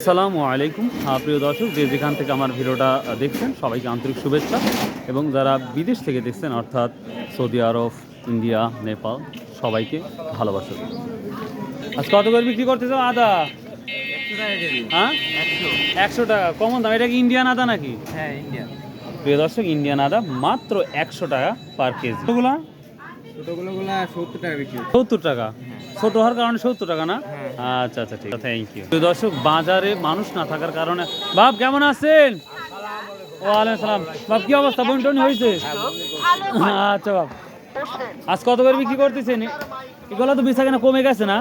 আসসালামু আলাইকুম প্রিয় দর্শক, যে যেখান থেকে আমার ভিডিওটা দেখছেন সবাইকে আন্তরিক শুভেচ্ছা। এবং যারা বিদেশ থেকে দেখছেন অর্থাৎ সৌদি আরব, ইন্ডিয়া, নেপাল, সবাইকে ভালোবাসা। আজ কত করে বিক্রি করতেছ আদা? 100 টাকা কেজি। হ্যাঁ, 100 100 টাকা। কমন দাম। এটা কি ইন্ডিয়ান আদা নাকি? হ্যাঁ, ইন্ডিয়ান। প্রিয় দর্শক, ইন্ডিয়ান আদা মাত্র 100 টাকা পার কেজি। এগুলা ছোটগুলো 70 টাকা বিক্রি। 70 টাকা। ছোট হওয়ার কারণে 70 টাকা না? হ্যাঁ। আচ্ছা আচ্ছা, ঠিক আছে, থ্যাংক ইউ। প্রিয় দর্শক, বাজারে মানুষ না থাকার কারণে। বাপ কেমন আছেন? ওয়ালাইকুম সালাম। বাপ কি অবস্থা? বন্টন হয়েছে? আচ্ছা বাপ, আজ কত করে বিক্রি করতেছেন? এগুলো তো বেচা কেনা কমে গেছে না?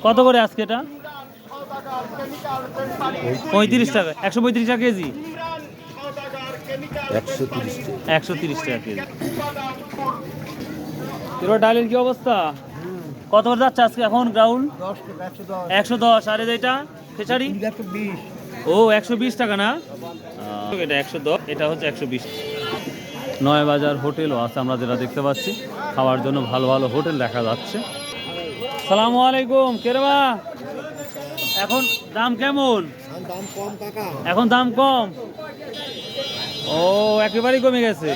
কত করে আজকে এটা? 35 টাকা। 135 টাকা কেজি। 130 টাকা কেজি। এবার ডালের কি অবস্থা? কত করে যাচ্ছে আজকে এখন গ্রাউন্ড? 110। আর এটা খেসারি? ও 120 টাকা না? এটা 110, এটা হচ্ছে 120। নয় বাজার হোটেলও আছে, আমরা যেটা দেখতে পাচ্ছি। খাওয়ার জন্য ভালো ভালো হোটেল দেখা যাচ্ছে। সালামু আলাইকুম। কেরবা এখন দাম কেমন? এখন দাম কম। ও একেবারেই কমে গেছে,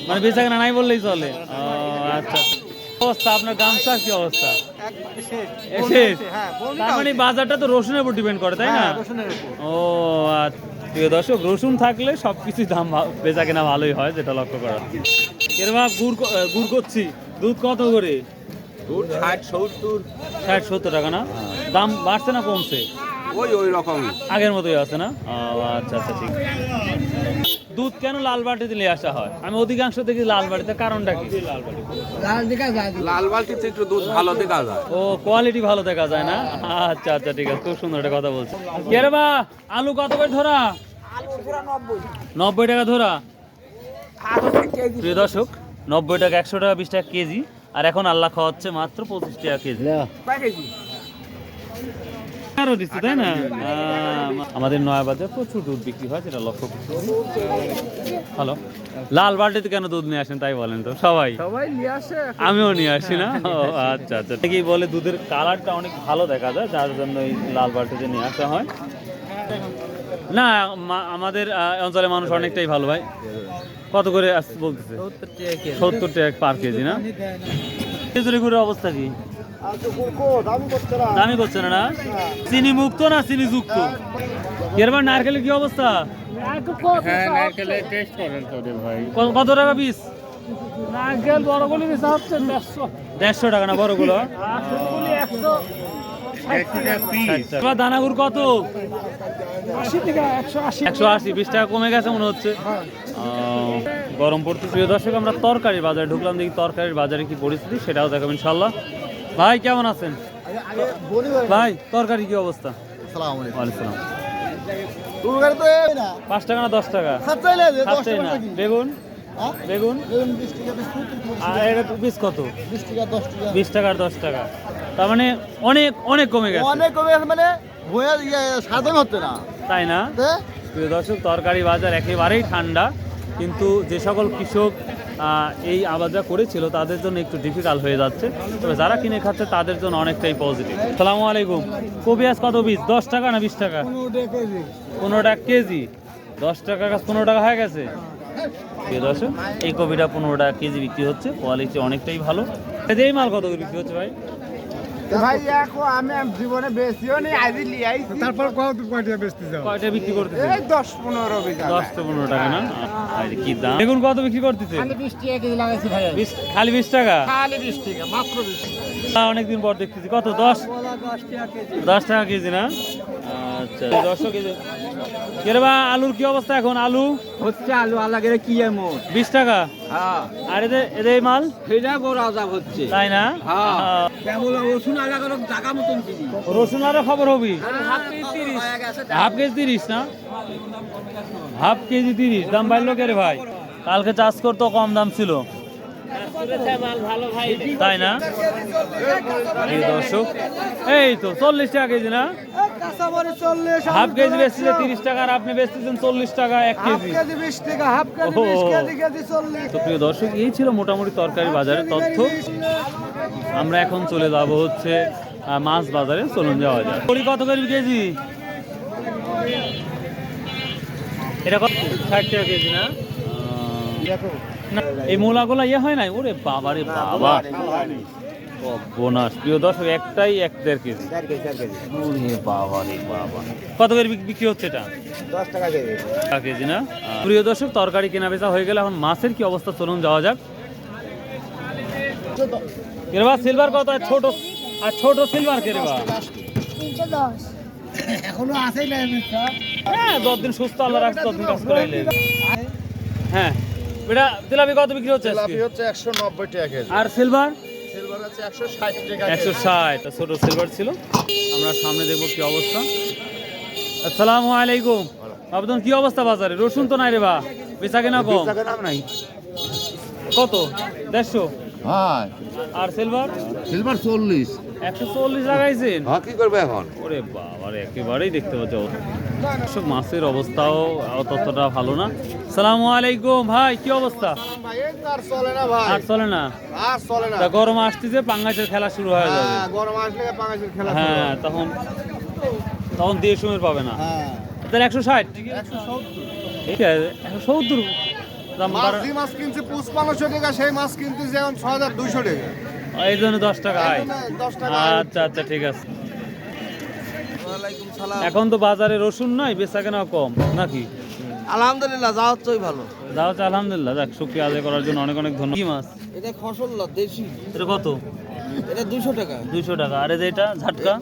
মানে বেচা কেনা নাই বললেই চলে। আচ্ছা, অবস্থা আপনার গামছা কি অবস্থা? তার মানে বাজারটা তো রসুনের উপর ডিপেন্ড করে, তাই না? ও আচ্ছা, প্রিয় দর্শক, রসুন থাকলে সবকিছুই দাম বেচা কেনা ভালোই হয়, যেটা লক্ষ্য করা। এরবা গুড় করছি। দুধ কত করে? 60-70 টাকা না? দাম বাড়ছে না কমছে? ওই রকম আগের মতোই আছে না? আচ্ছা আচ্ছা, ঠিক। দুধ কেন লাল বাটিতে নিয়ে আসা হয়? আমি অধিকাংশ দেখি লাল বাটিতে, কারণটা কি? লাল বালতিতে একটু দুধ ভালো দেখা যায়। ও কোয়ালিটি ভালো দেখা যায় না? আচ্ছা আচ্ছা, ঠিক আছে, খুব সুন্দর একটা কথা বলছো। কে রে বা, আলু কত করে ধরা? 90 টাকা ধরা। প্রিয় দর্শক, 90 টাকা, 100 টাকা, 20 টাকা কেজি। আর এখন আল্লাহ খাওয়াচ্ছে মাত্র 25 টাকা কেজি। আরো দিচ্ছে, তাই না? আমাদের নয়াবাজারে প্রচুর দুধ বিক্রি হয়, যেটা লক্ষ্য করতে। হ্যালো, লাল বালতিতে কেন দুধ নিয়ে আসেন তাই বলেন তো? সবাই নিয়ে আসে। আমিও নিয়ে আসি না? ও আচ্ছা আচ্ছা, ঠিকই বলে দুধের কালারটা অনেক ভালো দেখা যায়, যার জন্য এই লাল বালতিতে নিয়ে আসা হয়। না, আমাদের অঞ্চলের মানুষ অনেকটাই ভালো। ভাই কত করে বলতেছে? 70 টাকা পার কেজি না? খেজুরি গুড়ের অবস্থা কি? দামি করছে না? চিনি মুক্ত না চিনি যুক্ত? এরবার নারকেলের কি অবস্থা? কত টাকা পিস? নারকেল বড়গুলি বেচা হচ্ছে 150 টাকা না বড়গুলো? 100 কত? 80 টাকা। 180। 20 টাকা কমে গেছে মনে হচ্ছে। গরম পড়তে। প্রিয় দর্শক, আমরা তরকারির বাজারে ঢুকলাম, দেখি তরকারির বাজারে কি পরিস্থিতি, সেটাও দেখাবো ইনশাল্লাহ। ভাই কেমন আছেন? ভাই তরকারি কি অবস্থা? ওয়ালাইকুম 5 টাকা না 10 টাকা? না। বেগুন? বেগুন আর এটা পিস কত? 20 টাকা আর 10 টাকা। তার মানে অনেক অনেক কমে গেছে। মানে সাধারণ হচ্ছে না, তাই না? প্রিয় দর্শক, তরকারি বাজার একেবারেই ঠান্ডা, কিন্তু যে সকল কৃষক এই আবাদটা করেছিল তাদের জন্য একটু ডিফিকাল্ট হয়ে যাচ্ছে, তবে যারা কিনে খাচ্ছে তাদের জন্য অনেকটাই পজিটিভ। আসসালামু আলাইকুম। কপি আজ কত পিস? 10 টাকা না 20 টাকা? 15 টাকা কেজি। 10 টাকা 15 টাকা হয়ে গেছে। প্রিয় দর্শক, এই কপিটা 15 টাকা কেজি বিক্রি হচ্ছে, কোয়ালিটি অনেকটাই ভালো। এই মাল কত করে বিক্রি হচ্ছে ভাই? ভাই এখন আমি জীবনে বেশিও নেই, আজ লিয়াই। তারপর কয়টা বিক্রি করতেছে? 10-15 বিঘা। 10-15 টাকা না? আর কি দাম? বেগুন কত বিক্রি করতেছে? 20 টাকা কেজি লাগাইছি ভাই। খালি 20 টাকা? খালি 20 টাকা, মাত্র 20 টাকা। অনেকদিন পর দেখতেছি। কত? 10 10 টাকা কেজি না? আচ্ছা, 10 কেজি। কেরবা আলুর কি অবস্থা এখন? আলু হচ্ছে আলু আলাগের কি এমন? 20 টাকা। হ্যাঁ, আর এদের মাল সেটা বড় আজাব হচ্ছে। তাই না? কেমন রসুন আলাগের জায়গা মতন কেজি। রসুন আরো খবর হবি? হাফ কেজি 30 না? হাফ কেজি 30 দাম বাড়লো কে রে ভাই? কালকে চাষ করতো কম দাম ছিল, তাই না? এই দর্শক, এই তো 40 টাকা কেজি না? হাফ কেজি বেচতেছে 30 টাকা, আর আপনি বেচতেছেন 40 টাকা 1 কেজি। তো প্রিয় দর্শক, এই ছিল মোটামুটি তরকারি বাজারের তথ্য। আমরা এখন চলে যাব হচ্ছে মাছ বাজারে চলুন যাওয়া যায়। কড়ি কত করে কেজি? এটা কত? 60 টাকা কেজি না? না, এই মূলাগুলা ইয়ে হয় নাই? ওরে বাবা রে বাবা, বোনাস। প্রিয় দর্শক, একটাই 1.5 কেজি। ওরে বাবা রে বাবা, কত করে বিক্রি হচ্ছে এটা? 10 টাকা দেবে। টাকা কেজি না? প্রিয় দর্শক, তরকারি কেনা বেচা হয়ে গেলে এখন মাছের কি অবস্থা চলুন যাওয়া যাক। কেরবা সিলভার কত? আর ছোট সিলভার কেরবা 310 এখনো আছেই না হ্যাঁ, যতদিন সুস্থ আল্লাহ রাখছে ততদিন কাজ করাইলে। হ্যাঁ, এটা তেলাপি কত বিক্রি হচ্ছে আজকে? তেলাপি হচ্ছে 190 টাকা কেজি। আর সিলভার? সিলভার আছে 160 টাকা কেজি। 160। ছোট সিলভার ছিল। আমরা সামনে দেখবো কি অবস্থা। আসসালামু আলাইকুম। আবেদন কি অবস্থা বাজারে? রসুন তো নাই রে বা, বেচা কেনা কম। টাকা দাম নাই। কত? 150? হ্যাঁ, আর সিলভার? সিলভার 40। 140 লাগাইছেন? হ্যাঁ, কি করবে এখন? ওরে বাবারে, একেবারেই দেখতে পাচ্ছ সব মাছের অবস্থাও ততটা ভালো না। সালামু আলাইকুম ভাই, কি অবস্থা? ভাই এই তো আর চলে না ভাই। আর চলে না? আর চলে না। তা গরম আসতেছে, পাঙ্গাসের খেলা শুরু হয়ে যাবে। হ্যাঁ, গরম আসলে পাঙ্গাসের খেলা শুরু হ্যাঁ, হবে। তখন দিয়ে সময় পাবে না। হ্যাঁ। তাহলে 160? 170। ঠিক আছে, 170 দাম মাছ বাড়া- যে মাছ কিনছে 5500 টাকা, সেই মাছ কিনতেছে এখন 6200 টাকা। এই জন্য 10 টাকা হয়। 10 টাকা। আচ্ছা আচ্ছা, ঠিক আছে। এখন তো বাজারে রসুন নাই, বেচা কেনা কম নাকি? আলহামদুলিল্লাহ, যা হচ্ছেই ভালো। দাও হচ্ছে আলহামদুলিল্লাহ। যাক, শুকরিয়া আদায় করার জন্য অনেক অনেক ধন্যবাদ। কি মাছ? এটা খসল্লা দেশি, এটা কত? এটা 200 টাকা। 200 টাকা। আর এই যে এটা ঝাটকা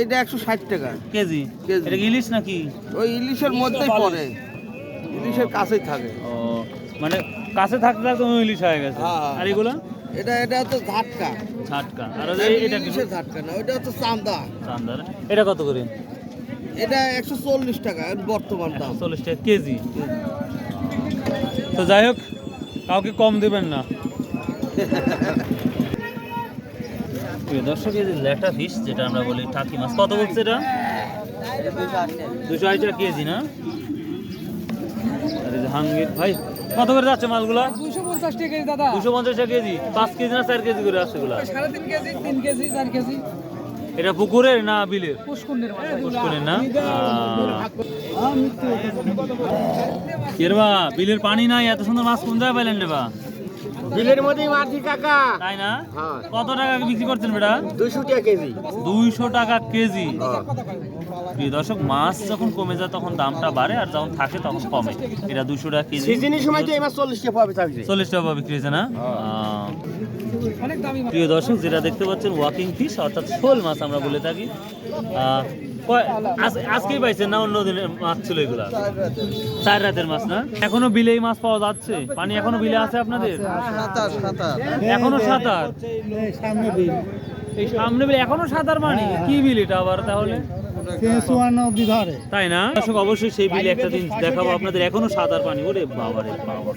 এইটা 160 টাকা কেজি? কেজি। এটা কি ইলিশ নাকি? ওই ইলিশের মধ্যেই পড়ে, ইলিশের কাছেই থাকে। ও, মানে কাছে থাকতে থাকতে ওই ইলিশ হয়ে গেছে। হ্যাঁ। আর এগুলো এটা হচ্ছে ঝাটকা, ঝাটকা। আর ওই যে এটা কি? ইলিশের ঝাটকা না, ওইটা হচ্ছে চান্দা। চান্দার। এটা কত করে? এটা 140 টাকা এর বর্তমান দাম। 140 টাকা কেজি। তো যাই হোক, কাউকে কম দিবেন না। প্রিয় দর্শক, এই যে ল্যাটা ফিশ যেটা আমরা বলি টাকি মাছ, কত বলছে এটা? 280 টাকা কেজি না? আর এই যে হাঙ্গির ভাই, কত করে যাচ্ছে মাছগুলো? 250 টাকা কেজি দাদা। 250 টাকা কেজি। 5 কেজি না 4 কেজি করে আসছে এগুলা? 3.5 কেজি, 3 কেজি, 4 কেজি। এটা পুকুরের না বিলের? পুষ্কুন্ডের মাছ। পুষ্করের না? কেরবা বিলের পানি নাই, এত সুন্দর মাছ কোন জায়গায় পাইলেন রে বা? বিলের মধ্যেই মাছি কাকা। তাই না? হ্যাঁ। কত টাকা বিক্রি করছেন বেটা? 200 টাকা কেজি। 200 টাকা কেজি। প্রিয় দর্শক, মাছ যখন কমে যায় তখন দামটা বাড়ে, আর যখন থাকে তখন কমে। এটা 200 টাকা কেজি। সিজনের সময় তো এই মাছ 40 টাকা পাবে থাকছে। 40 টাকা বিক্রি হয়েছে না? প্রিয় দর্শক, যেটা দেখতে পাচ্ছেন ওয়াকিং ফিশ, অর্থাৎ শোল মাছ আমরা বলে থাকি। আজকেই পাইছেন না অন্য দিনের মাছ ছিল এগুলা? 4 রাতের মাছ না? এখনো বিলে এই মাছ পাওয়া যাচ্ছে? পানি এখনো বিলে আছে আপনাদের? এখনো সাঁতার? এই সামনে বিলে এখনো সাঁতার পানি? কি বিল এটা আবার তাহলে? তাই না? দর্শক, অবশ্যই সেই বিলে একটা দিন দেখাবো আপনাদের, এখনো সাঁতার পানি। ওরে বাবারে বাবা।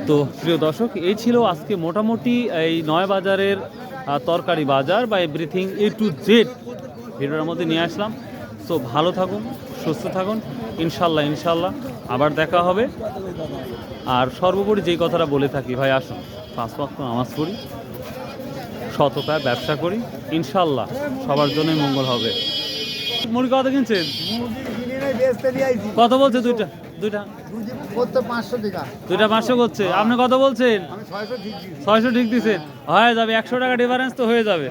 তো প্রিয় দর্শক, এই ছিল আজকে মোটামুটি এই নয় বাজারের তরকারি বাজার বা এভরিথিং A to Z ভিডিওর মধ্যে নিয়ে আসলাম। তো ভালো থাকুন, সুস্থ থাকুন, ইনশাল্লাহ ইনশাল্লাহ আবার দেখা হবে। আর সর্বোপরি যেই কথাটা বলে থাকি, ভাই আসুন 5 ওয়াক্ত নামাজ পড়ি, সততায় ব্যবসা করি, ইনশাল্লাহ সবার জন্যই মঙ্গল হবে। মুরগি কত কিনছেন? কত বলছে? দুইটা দুইটা 500 টাকা। দুইটা 500 করছে। আপনি কত বলছেন? আমি 600 ঠিক দিছি। 600 ঠিক দিচ্ছেন। হয়ে যাবে, 100 টাকা ডিফারেন্স তো হয়ে যাবে।